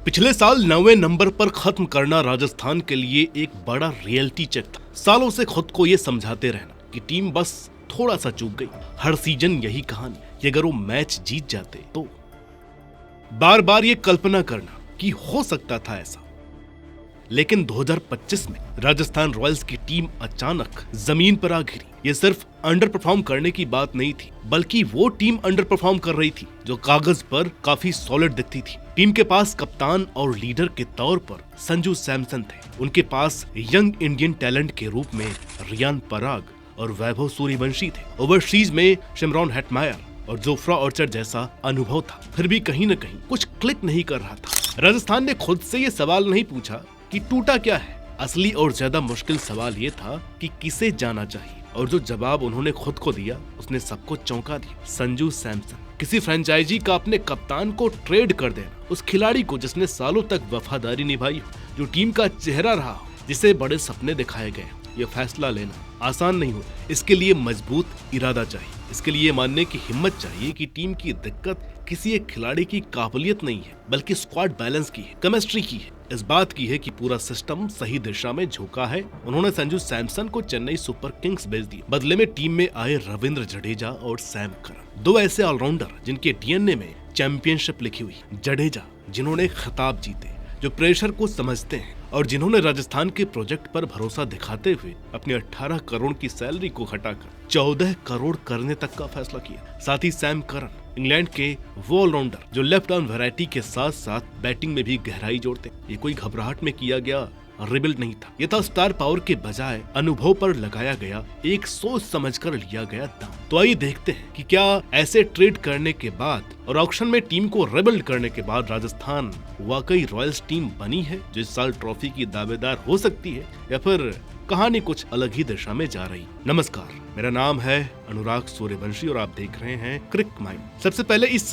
पिछले साल 9वें नंबर पर खत्म करना राजस्थान के लिए एक बड़ा रियलिटी चेक था। सालों से खुद को ये समझाते रहना कि टीम बस थोड़ा सा चूक गई। हर सीजन यही कहानी कि अगर वो मैच जीत जाते तो बार बार ये कल्पना करना कि हो सकता था ऐसा। लेकिन 2025 में राजस्थान रॉयल्स की टीम अचानक जमीन पर आ गिरी। ये सिर्फ अंडर परफॉर्म करने की बात नहीं थी, बल्कि वो टीम अंडर परफॉर्म कर रही थी जो कागज पर काफी सॉलिड दिखती थी। टीम के पास कप्तान और लीडर के तौर पर संजू सैमसन थे। उनके पास यंग इंडियन टैलेंट के रूप में रियान पराग और वैभव सूर्यवंशी थे। ओवरसीज में शिमरॉन हेटमायर और जोफ्रा ऑर्चर जैसा अनुभव था। फिर भी कहीं न कहीं कुछ क्लिक नहीं कर रहा था। राजस्थान ने खुद से ये सवाल नहीं पूछा कि टूटा क्या है। असली और ज्यादा मुश्किल सवाल ये था कि किसे जाना चाहिए, और जो जवाब उन्होंने खुद को दिया उसने सबको चौंका दिया। संजू सैमसन। किसी फ्रेंचाइजी का अपने कप्तान को ट्रेड कर देना, उस खिलाड़ी को जिसने सालों तक वफादारी निभाई हो, जो टीम का चेहरा रहा हो, जिसे बड़े सपने दिखाए गए, ये फैसला लेना आसान नहीं हो। इसके लिए मजबूत इरादा चाहिए। इसके लिए मानने की हिम्मत चाहिए कि टीम की दिक्कत किसी एक खिलाड़ी की काबिलियत नहीं है, बल्कि स्क्वाड बैलेंस की है, केमिस्ट्री की है, इस बात की है कि पूरा सिस्टम सही दिशा में झुका है। उन्होंने संजू सैमसन को चेन्नई सुपर किंग्स भेज दिया। बदले में टीम में आए रविंद्र जडेजा और सैम करन, दो ऐसे ऑलराउंडर जिनके डीएनए में चैंपियनशिप लिखी हुई। जडेजा जिन्होंने खिताब जीते, जो प्रेशर को समझते हैं और जिन्होंने राजस्थान के प्रोजेक्ट पर भरोसा दिखाते हुए अपनी 18 करोड़ की सैलरी को घटाकर 14 करोड़ करने तक का फैसला किया। साथ ही सैम करन इंग्लैंड के वो ऑलराउंडर जो लेफ्ट आर्म वैरायटी के साथ साथ बैटिंग में भी गहराई जोड़ते। ये कोई घबराहट में किया गया रिबिल्ड नहीं था। ये था स्टार पावर के बजाय अनुभव पर लगाया गया एक सोच समझकर लिया गया दांव। तो आइए देखते हैं कि क्या ऐसे ट्रेड करने के बाद और ऑक्शन में टीम को रिबिल्ड करने के बाद राजस्थान वाकई रॉयल्स टीम बनी है जो इस साल ट्रॉफी की दावेदार हो सकती है, या फिर कहानी कुछ अलग ही दिशा में जा रही। नमस्कार, मेरा नाम है अनुराग सूर्यवंशी और आप देख रहे हैं क्रिक माइंड। सबसे पहले इस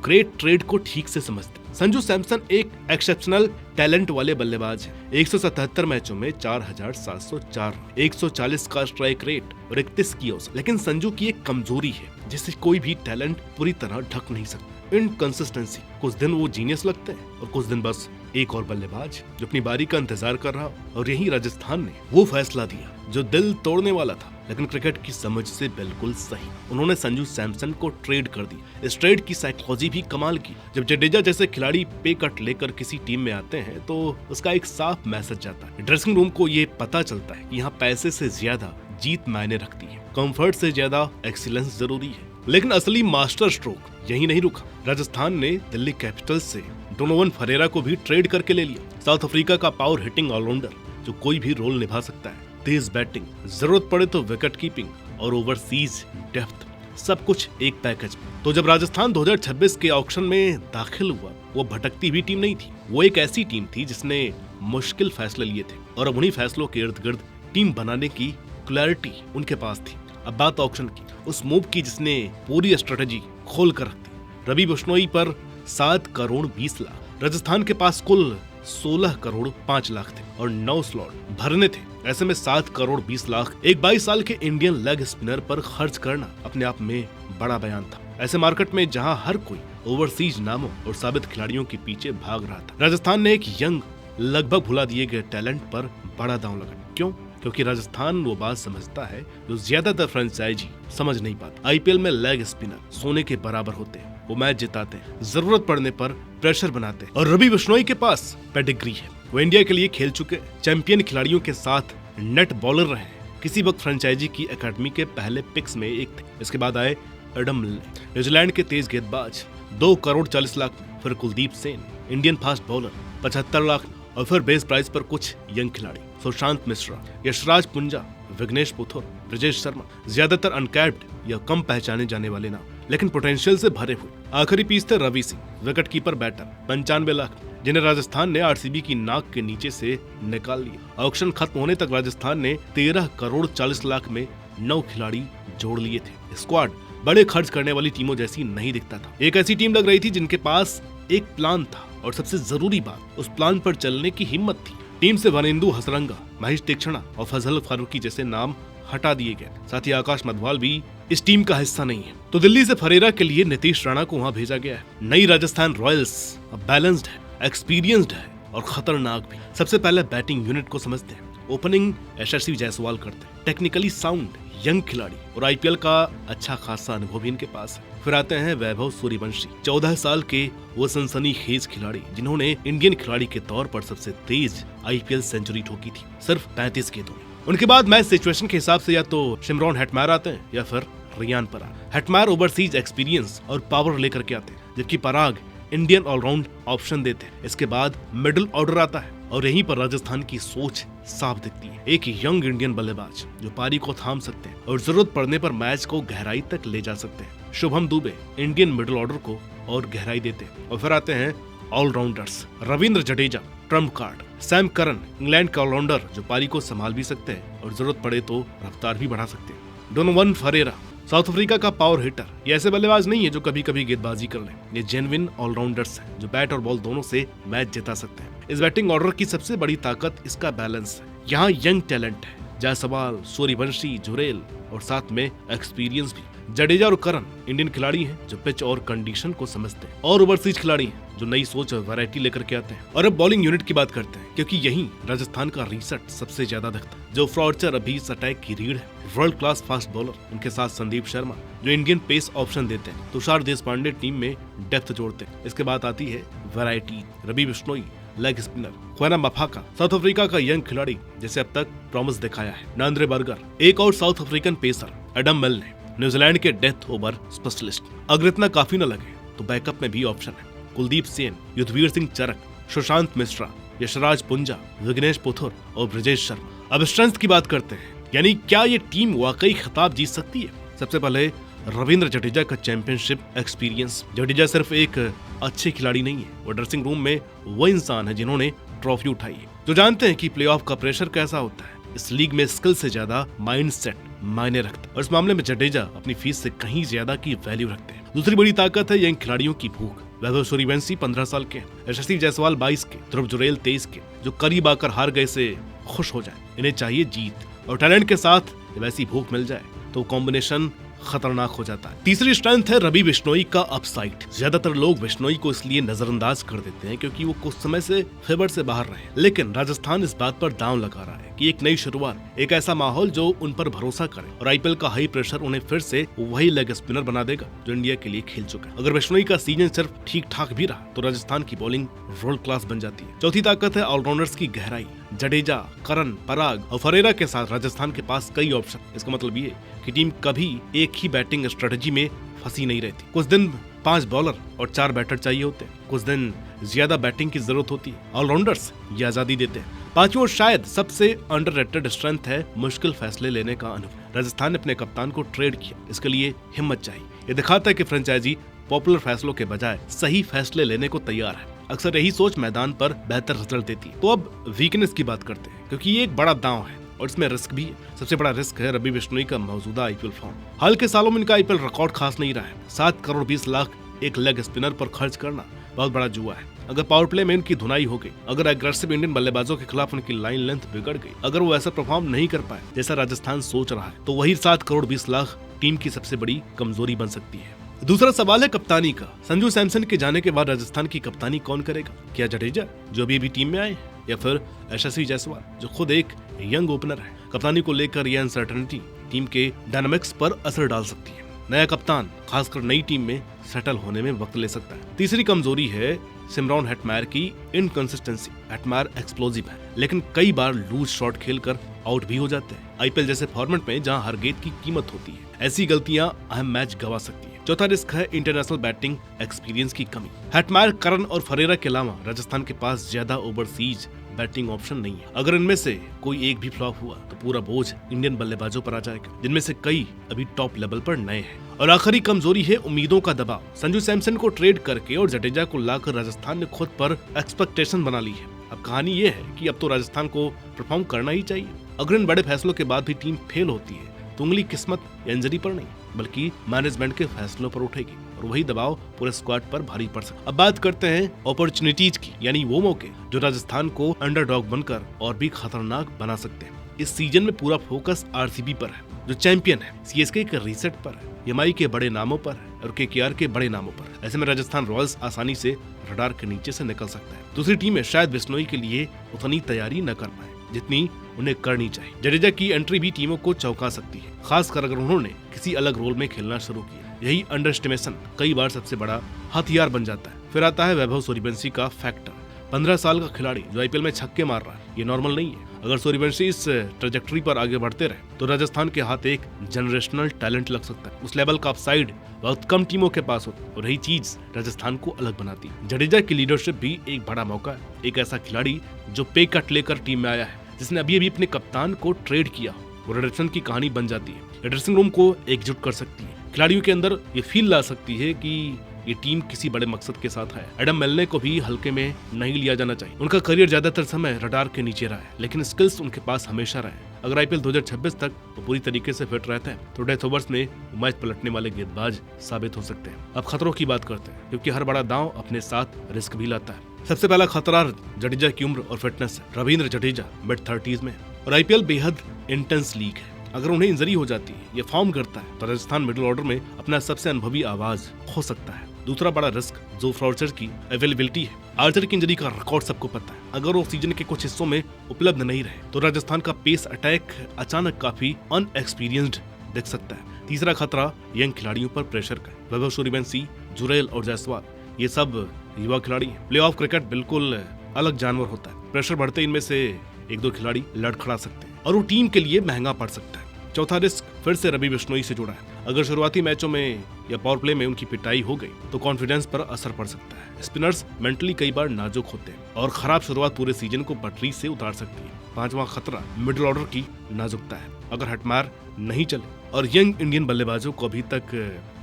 ग्रेट ट्रेड को ठीक से समझते हैं। संजू सैमसन एक एक्सेप्शनल टैलेंट वाले बल्लेबाज हैं। 177 मैचों में 4704, 140 का स्ट्राइक रेट और 31 की औसत। लेकिन संजू की एक कमजोरी है जिसे कोई भी टैलेंट पूरी तरह ढक नहीं सकता, इनकंसिस्टेंसी। कुछ दिन वो जीनियस लगते हैं और कुछ दिन बस एक और बल्लेबाज जो अपनी बारी का इंतजार कर रहा। और यही राजस्थान ने वो फैसला दिया जो दिल तोड़ने वाला था, लेकिन क्रिकेट की समझ से बिल्कुल सही। उन्होंने संजू सैमसन को ट्रेड कर दिया। इस ट्रेड की साइकोलॉजी भी कमाल की। जब जडेजा जैसे खिलाड़ी पे कट लेकर किसी टीम में आते हैं तो उसका एक साफ मैसेज जाता है। ड्रेसिंग रूम को ये पता चलता है कि यहाँ पैसे से ज्यादा जीत मायने रखती है, कंफर्ट से ज्यादा एक्सीलेंस जरूरी है। लेकिन असली मास्टर स्ट्रोक यही नहीं रुका। राजस्थान ने दिल्ली कैपिटल्स से डोनोवन फरेरा को भी ट्रेड करके ले लिया। साउथ अफ्रीका का पावर हिटिंग ऑलराउंडर जो कोई भी रोल निभा सकता है, तेज बैटिंग, जरूरत पड़े तो विकेट कीपिंग और ओवरसीज डेप्थ, सब कुछ एक पैकेज में। तो जब राजस्थान 2026 के ऑक्शन में दाखिल हुआ, वो भटकती हुई टीम नहीं थी। वो एक ऐसी टीम थी जिसने मुश्किल फैसले लिए थे और अब उन्हीं फैसलों के इर्द गिर्द टीम बनाने की क्लैरिटी उनके पास थी। अब बात ऑक्शन की, उस मूव की जिसने पूरी स्ट्रेटेजी खोल कर रख दी। रवि बिश्नोई पर 7 करोड़ 20 लाख। राजस्थान के पास कुल 16 करोड़ 5 लाख थे और 9 स्लॉट भरने थे। ऐसे में 7 करोड़ 20 लाख एक 22 साल के इंडियन लेग स्पिनर पर खर्च करना अपने आप में बड़ा बयान था। ऐसे मार्केट में जहां हर कोई ओवरसीज नामों और साबित खिलाड़ियों के पीछे भाग रहा था, राजस्थान ने एक यंग, लगभग भुला दिए गए टैलेंट पर बड़ा दांव लगा। क्यों? क्योंकि राजस्थान वो बात समझता है जो ज्यादातर फ्रेंचाइजी समझ नहीं पाते। आईपीएल में लेग स्पिनर सोने के बराबर होते हैं। वो मैच जिताते हैं, जरूरत पड़ने पर प्रेशर बनाते हैं। और रवि बिश्नोई के पास पेडिग्री है। वो इंडिया के लिए खेल चुके चैंपियन खिलाड़ियों के साथ नेट बॉलर रहे हैं। किसी वक्त फ्रेंचाइजी की एकेडमी के पहले पिक्स में एक थे। इसके बाद आए एडम मिलने, न्यूजीलैंड के तेज गेंदबाज, 2 करोड़ 40 लाख में। फिर Kuldeep Sen, Indian fast bowler, 75 lakh. और फिर बेस प्राइस पर कुछ यंग खिलाड़ी, सुशांत मिश्रा, यशराज पुंजा, विघ्नेश पुथुर, ब्रजेश शर्मा, ज्यादातर अनकैप्ड या कम पहचाने जाने वाले नाम, लेकिन पोटेंशियल से भरे हुए। आखिरी पीस थे Ravi Singh, wicket keeper batter, 95 lakh, जिन्हें राजस्थान ने आरसीबी की नाक के नीचे से निकाल लिया। ऑक्शन खत्म होने तक राजस्थान ने 13 करोड़ 40 लाख में 9 खिलाड़ी जोड़ लिए थे। स्क्वाड बड़े खर्च करने वाली टीमों जैसी नहीं दिखता था। एक ऐसी टीम लग रही थी जिनके पास एक प्लान था और सबसे जरूरी बात, उस प्लान पर चलने की हिम्मत थी। टीम से वनेंदु हसरंगा, महेश तीक्षणा और फजल फारूकी जैसे नाम हटा दिए गए। साथ ही आकाश मधवाल भी इस टीम का हिस्सा नहीं है। तो दिल्ली से फरेरा के लिए नीतीश राणा को वहां भेजा गया है। नई राजस्थान रॉयल्स अब बैलेंस्ड है, एक्सपीरियंस्ड है और खतरनाक भी। सबसे पहले बैटिंग यूनिट को समझते हैं। ओपनिंग यशस्वी जायसवाल करते हैं, टेक्निकली साउंड यंग खिलाड़ी और आईपीएल का अच्छा खासा अनुभव भी इनके पास है। फिर आते हैं वैभव सूर्यवंशी, 14 साल के वो सनसनीखेज खिलाड़ी जिन्होंने इंडियन खिलाड़ी के तौर पर सबसे तेज आईपीएल सेंचुरी ठोकी थी, सिर्फ 35 गेंदों में। उनके बाद मैच सिचुएशन के हिसाब से या तो शिमरॉन हेटमायर आते हैं या फिर Riyan Parag. Hetmyer overseas experience और पावर लेकर के आते हैं, जबकि पराग इंडियन ऑलराउंड ऑप्शन देते हैं। इसके बाद मिडिल ऑर्डर आता है और यहीं पर राजस्थान की सोच साफ दिखती है। एक यंग इंडियन बल्लेबाज जो पारी को थाम सकते हैं और जरूरत पड़ने पर मैच को गहराई तक ले जा सकते हैं। Shubham Dubey Indian middle order को और गहराई देते हैं। और फिर आते हैं allrounders, Ravindra Jadeja Trump card, Sam Curran England का ऑलराउंडर जो पारी को संभाल भी सकते हैं और जरूरत पड़े तो रफ्तार भी बढ़ा सकते हैं। डोनोवन फरेरा साउथ अफ्रीका का पावर हिटर, ये ऐसे बल्लेबाज नहीं है जो कभी कभी गेंदबाजी कर लें। ये जेन्युइन ऑलराउंडर्स हैं जो बैट और बॉल दोनों से मैच जिता सकते हैं। इस बैटिंग ऑर्डर की सबसे बड़ी ताकत इसका बैलेंस है। यहाँ यंग टैलेंट है, जायसवाल, सूर्यवंशी, जुरेल और साथ में एक्सपीरियंस भी। जडेजा और करन इंडियन खिलाड़ी हैं जो पिच और कंडीशन को समझते हैं और ओवरसीज खिलाड़ी हैं जो नई सोच और वैरायटी लेकर के आते हैं। और अब बॉलिंग यूनिट की बात करते हैं, क्योंकि यहीं राजस्थान का रीसेट सबसे ज्यादा दिखता है। जो फ्रॉडचर अभी अटैक की रीढ़ है, वर्ल्ड क्लास फास्ट बॉलर, उनके साथ संदीप शर्मा जो इंडियन पेस ऑप्शन देते हैं, तुषार देशपांडे टीम में डेप्थ जोड़ते हैं। इसके बाद आती है variety, Ravi Bishnoi leg spinner, Kwena Maphaka South Africa का यंग खिलाड़ी जैसे अब तक प्रॉमिस दिखाया है, नांद्रे बर्गर, एक और साउथ अफ्रीकन पेसर एडम मिलने, न्यूजीलैंड के डेथ ओवर स्पेशलिस्ट। अगर इतना काफी न लगे तो बैकअप में भी ऑप्शन है, कुलदीप सेन, युद्धवीर सिंह चरक, सुशांत मिश्रा, यशराज पुंजा, विघ्नेश पुथुर और ब्रजेश शर्मा। अब स्ट्रेंथ की बात करते हैं, यानी क्या ये टीम वाकई खिताब जीत सकती है। सबसे पहले रविंद्र जडेजा का चैंपियनशिप एक्सपीरियंस। जडेजा सिर्फ एक अच्छे खिलाड़ी नहीं है, वो ड्रेसिंग रूम में वो इंसान है जिन्होंने ट्रॉफी उठाई है, जो जानते हैं कि प्लेऑफ का प्रेशर कैसा होता है। इस लीग में स्किल से ज्यादा माइंडसेट मायने रखता है और इस मामले में जडेजा अपनी फीस से कहीं ज्यादा की वैल्यू रखते हैं। दूसरी बड़ी ताकत है यंग खिलाड़ियों की भूख। वैभव सूर्यवंशी 15 साल के, यशस्वी जायसवाल 22 के, ध्रुव जुरेल 23 के, जो करीब आकर हार गए से खुश हो जाए। इन्हें चाहिए जीत और टैलेंट के साथ वैसी भूख मिल जाए तो कॉम्बिनेशन खतरनाक हो जाता है। तीसरी स्ट्रेंथ है रवि बिश्नोई का अपसाइड। ज्यादातर लोग बिश्नोई को इसलिए नजरअंदाज कर देते हैं क्योंकि वो कुछ समय से फेवर से बाहर रहे, लेकिन राजस्थान इस बात पर दांव लगा रहा है कि एक नई शुरुआत, एक ऐसा माहौल जो उन पर भरोसा करे और आईपीएल का हाई प्रेशर उन्हें फिर से वही लेग स्पिनर बना देगा जो इंडिया के लिए खेल चुका है। अगर बिश्नोई का सीजन सिर्फ ठीक ठाक भी रहा तो राजस्थान की बॉलिंग वर्ल्ड क्लास बन जाती है। चौथी ताकत है ऑलराउंडर्स की गहराई। जडेजा, करन, पराग और फरेरा के साथ राजस्थान के पास कई ऑप्शन। इसका मतलब ये कि टीम कभी एक ही बैटिंग स्ट्रेटजी में फंसी नहीं रहती। कुछ दिन 5 बॉलर और 4 बैटर चाहिए होते हैं, कुछ दिन ज्यादा बैटिंग की जरूरत होती है। ऑलराउंडर्स ये आजादी देते हैं। पांचवी और शायद सबसे अंडररेटेड स्ट्रेंथ है मुश्किल फैसले लेने का अनुभव। राजस्थान ने अपने कप्तान को ट्रेड किया, इसके लिए हिम्मत चाहिए। ये दिखाता है कि फ्रेंचाइजी पॉपुलर फैसलों के बजाय सही फैसले लेने को तैयार है। अक्सर यही सोच मैदान पर बेहतर रिजल्ट देती है। तो अब वीकनेस की बात करते हैं, क्योंकि ये एक बड़ा दांव है और इसमें रिस्क भी है। सबसे बड़ा रिस्क है रवि बिश्नोई का मौजूदा आईपीएल फॉर्म। हाल के सालों में इनका आईपीएल रिकॉर्ड खास नहीं रहा है। 7 करोड़ 20 लाख एक लेग स्पिनर पर खर्च करना बहुत बड़ा जुआ है। अगर पावर प्ले में इनकी धुनाई हो गई, अगर एग्रेसिव इंडियन बल्लेबाजों के खिलाफ उनकी लाइन लेंथ बिगड़ गई, अगर वो ऐसा परफॉर्म नहीं कर पाए जैसा राजस्थान सोच रहा है, तो वही 7 करोड़ 20 लाख टीम की सबसे बड़ी कमजोरी बन सकती है। दूसरा सवाल है कप्तानी का। संजू सैमसन के जाने के बाद राजस्थान की कप्तानी कौन करेगा? क्या जडेजा जो अभी टीम में आए, या फिर यशस्वी जायसवाल जो खुद एक यंग ओपनर है? कप्तानी को लेकर यह अनसर्टेनिटी टीम के डायनामिक्स पर असर डाल सकती है। नया कप्तान खासकर नई टीम में सेटल होने में वक्त ले सकता है। तीसरी कमजोरी है शिमरॉन हेटमायर की इनकंसिस्टेंसी। हेटमायर एक्सप्लोजिव है, लेकिन कई बार लूज शॉट खेलकर आउट भी हो जाते हैं। आईपीएल जैसे फॉर्मेट में जहां हर गेंद की कीमत होती है, ऐसी गलतियां अहम मैच गवा सकती है। चौथा रिस्क है इंटरनेशनल बैटिंग एक्सपीरियंस की कमी। हेटमायर, करन और फरेरा के अलावा राजस्थान के पास ज्यादा ओवरसीज बैटिंग ऑप्शन नहीं है। अगर इनमें से कोई एक भी फ्लॉप हुआ तो पूरा बोझ इंडियन बल्लेबाजों पर आ जाएगा, जिनमें से कई अभी टॉप लेवल पर नए हैं। और आखिरी कमजोरी है उम्मीदों का दबाव। संजू सैमसन को ट्रेड करके और जडेजा को लाकर राजस्थान ने खुद पर एक्सपेक्टेशन बना ली है। अब कहानी ये है कि अब तो राजस्थान को परफॉर्म करना ही चाहिए। अगर इन बड़े फैसलों के बाद भी टीम फेल होती है तो उंगली किस्मत या इंजरी पर नहीं, बल्कि मैनेजमेंट के फैसलों पर उठेगी और वही दबाव पूरे स्क्वाड पर भारी पड़ सकता है। अब बात करते हैं अपॉर्चुनिटीज की, यानी वो मौके जो राजस्थान को अंडरडॉग बनकर और भी खतरनाक बना सकते हैं। इस सीजन में पूरा फोकस आरसीबी पर है जो चैंपियन है, सीएसके के रीसेट पर है, एमआई के बड़े नामों पर है और केकेआर के बड़े नामों पर। ऐसे में राजस्थान रॉयल्स आसानी से रडार के नीचे से निकल सकता है। दूसरी टीमें शायद बिश्नोई के लिए उतनी तैयारी न कर पाए जितनी उन्हें करनी चाहिए। जडेजा की एंट्री भी टीमों को चौंका सकती है, खासकर अगर उन्होंने किसी अलग रोल में खेलना शुरू किया। यही अंडरएस्टिमेशन कई बार सबसे बड़ा हथियार बन जाता है। फिर आता है वैभव सूर्यवंशी का फैक्टर। 15 साल का खिलाड़ी जो आईपीएल में छक्के मार रहा है, ये नॉर्मल नहीं है। अगर सूर्यवंशी इस ट्रेजेक्टरी पर आगे बढ़ते रहे तो राजस्थान के हाथ एक जनरेशनल टैलेंट लग सकता है। उस लेवल का अपसाइड बहुत कम टीमों के पास होता है और यही चीज राजस्थान को अलग बनाती है। जडेजा की लीडरशिप भी एक बड़ा मौका है। एक ऐसा खिलाड़ी जो पे कट लेकर टीम में आया है, जिसने अभी अपने कप्तान को ट्रेड किया, वो रिडम्पशन की कहानी बन जाती है। ड्रेसिंग रूम को एकजुट कर सकती है, खिलाड़ियों के अंदर ये फील ला सकती है कि ये टीम किसी बड़े मकसद के साथ है। एडम मिलने को भी हल्के में नहीं लिया जाना चाहिए। उनका करियर ज्यादातर समय रडार के नीचे रहा है, लेकिन स्किल्स उनके पास हमेशा रहे। अगर आईपीएल 2026 तक वो पूरी तरीके से फिट रहते हैं तो डेथ ओवर्स में मैच पलटने वाले गेंदबाज साबित हो सकते हैं। अब खतरों की बात करते हैं, क्योंकि हर बड़ा दांव अपने साथ रिस्क भी लाता है। सबसे पहला खतरा जडेजा की उम्र और फिटनेस है। रविंद्र जडेजा मिड-30s में और आईपीएल बेहद इंटेंस लीग है। अगर उन्हें इंजरी हो जाती है, ये फॉर्म करता है, तो राजस्थान मिडिल ऑर्डर में अपना सबसे अनुभवी आवाज खो सकता है। दूसरा बड़ा रिस्क जोफ आर्चर की अवेलेबिलिटी है। आर्चर की इंजरी का रिकॉर्ड सबको पता है। अगर वो सीजन के कुछ हिस्सों में उपलब्ध नहीं रहे तो राजस्थान का पेस अटैक अचानक काफी अनएक्सपीरियंस्ड दिख सकता है। तीसरा खतरा यंग खिलाड़ियों पर प्रेशर का। वैभव सूर्यवंशी, जुरेल और जायसवाल ये सब युवा खिलाड़ी हैं। प्लेऑफ क्रिकेट बिल्कुल अलग जानवर होता है। प्रेशर बढ़ते इनमें से एक दो खिलाड़ी लड़खड़ा सकते हैं और वो टीम के लिए महंगा पड़ सकता है। चौथा रिस्क फिर से रवि बिश्नोई से जुड़ा है। अगर शुरुआती मैचों में या पावर प्ले में उनकी पिटाई हो गई तो कॉन्फिडेंस पर असर पड़ सकता है। स्पिनर्स मेंटली कई बार नाजुक होते हैं और खराब शुरुआत पूरे सीजन को पटरी से उतार सकती है। पांचवा खतरा मिडिल ऑर्डर की नाजुकता है। अगर हटमार नहीं चले और यंग इंडियन बल्लेबाजों को अभी तक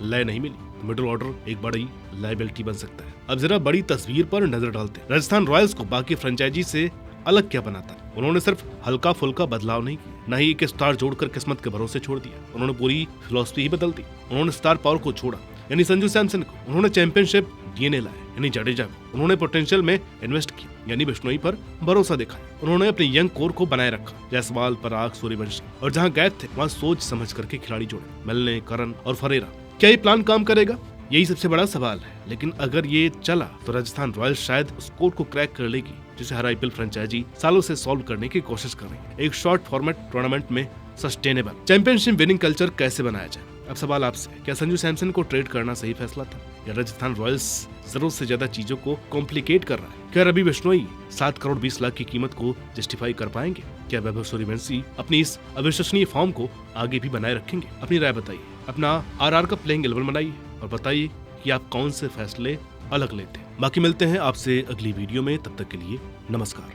लय नहीं मिली तो मिडिल ऑर्डर एक बड़ी लायबिलिटी बन सकता है। अब जरा बड़ी तस्वीर पर नजर डालते हैं। राजस्थान रॉयल्स को बाकी फ्रेंचाइजी से अलग क्या बनाता है? उन्होंने सिर्फ हल्का फुल्का बदलाव नहीं किया, न ही एक स्टार जोड़कर किस्मत के भरोसे छोड़ दिया। उन्होंने पूरी फिलॉसफी ही बदल दी। उन्होंने स्टार पावर को छोड़ा, यानी संजू सैमसन को। उन्होंने चैंपियनशिप डीएनए लाया, यानी जडेजा को। उन्होंने पोटेंशियल में इन्वेस्ट किया, यानी बिश्नोई पर भरोसा दिखाया। उन्होंने अपने यंग कोर को बनाए रखा, जायसवाल, पराग, सूर्यवंशी, और जहाँ गैप थे वहाँ सोच समझ करके खिलाड़ी जोड़े, मिलने, करन और फरेरा। क्या ये प्लान काम करेगा? यही सबसे बड़ा सवाल है। लेकिन अगर ये चला तो राजस्थान रॉयल्स शायद उस कोड को क्रैक कर लेगी जिसे हर आईपीएल फ्रेंचाइजी सालों से सॉल्व करने की कोशिश कर रही है। एक शॉर्ट फॉर्मेट टूर्नामेंट में सस्टेनेबल चैंपियनशिप विनिंग कल्चर कैसे बनाया जाए? अब सवाल आपसे, क्या संजू सैमसन को ट्रेड करना सही फैसला था, या राजस्थान रॉयल्स जरूरत से ज्यादा चीजों को कॉम्प्लिकेट कर रहा है? क्या रवि बिश्नोई 7 करोड़ 20 लाख की कीमत को जस्टिफाई कर पाएंगे? क्या वैभव सूर्यवंशी अपनी इस अविश्वसनीय फॉर्म को आगे भी बनाए रखेंगे? अपनी राय बताइए, अपना आरआर का प्लेइंग 11 बनाइए और बताइए कि आप कौन से फैसले अलग लेते हैं। बाकी मिलते हैं आपसे अगली वीडियो में, तब तक के लिए नमस्कार।